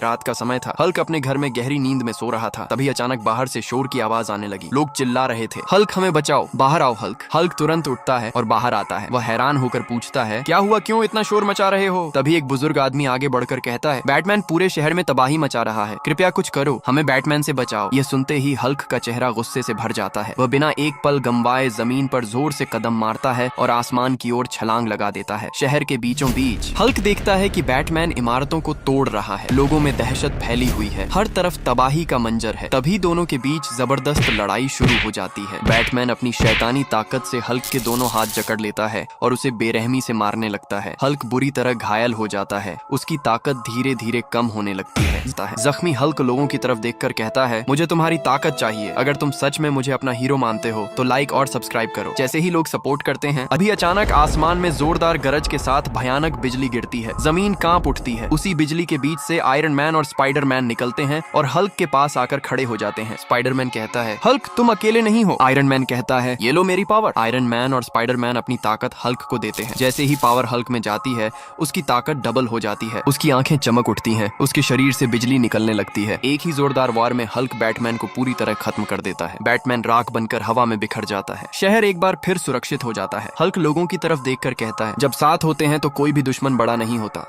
रात का समय था। हल्क अपने घर में गहरी नींद में सो रहा था। तभी अचानक बाहर से शोर की आवाज आने लगी। लोग चिल्ला रहे थे, हल्क हमें बचाओ, बाहर आओ हल्क। हल्क तुरंत उठता है और बाहर आता है। वह हैरान होकर पूछता है, क्या हुआ, क्यों इतना शोर मचा रहे हो? तभी एक बुजुर्ग आदमी आगे बढ़कर कहता है, बैटमैन पूरे शहर में तबाही मचा रहा है, कृपया कुछ करो, हमें बैटमैन से बचाओ। यह सुनते ही हल्क का चेहरा गुस्से से भर जाता है। वह बिना एक पल गंवाए जमीन पर जोर से कदम मारता है और आसमान की ओर छलांग लगा देता है। शहर के बीचों बीच हल्क देखता है कि बैटमैन इमारतों को तोड़ रहा है। लोगों में दहशत फैली हुई है, हर तरफ तबाही का मंजर है। तभी दोनों के बीच जबरदस्त लड़ाई शुरू हो जाती है। बैटमैन अपनी शैतानी ताकत से हल्क के दोनों हाथ जकड़ लेता है और उसे बेरहमी से मारने लगता है। हल्क बुरी तरह घायल हो जाता है। उसकी ताकत धीरे धीरे कम होने लगती है। जख्मी हल्क लोगों की तरफ देखकर कहता है, मुझे तुम्हारी ताकत चाहिए। अगर तुम सच में मुझे अपना हीरो मानते हो तो लाइक और सब्सक्राइब करो। जैसे ही लोग सपोर्ट करते हैं, अभी अचानक आसमान में जोरदार गरज के साथ भयानक बिजली गिरती है। जमीन कांप उठती है। उसी बिजली के बीच से आयरन मैन और स्पाइडर मैन निकलते हैं और हल्क के पास आकर खड़े हो जाते हैं। स्पाइडर मैन कहता है, हल्क तुम अकेले नहीं हो। आयरन मैन कहता है, ये लो मेरी पावर। आयरन मैन और स्पाइडर मैन अपनी ताकत हल्क को देते हैं। जैसे ही पावर हल्क में जाती है, उसकी ताकत डबल हो जाती है। उसकी आंखें चमक उठती हैं, उसके शरीर से बिजली निकलने लगती है। एक ही जोरदार वार में हल्क बैटमैन को पूरी तरह खत्म कर देता है। बैटमैन राख बनकर हवा में बिखर जाता है। शहर एक बार फिर सुरक्षित हो जाता है। हल्क लोगों की तरफ देखकर कहता है, जब साथ होते हैं तो कोई भी दुश्मन बड़ा नहीं होता।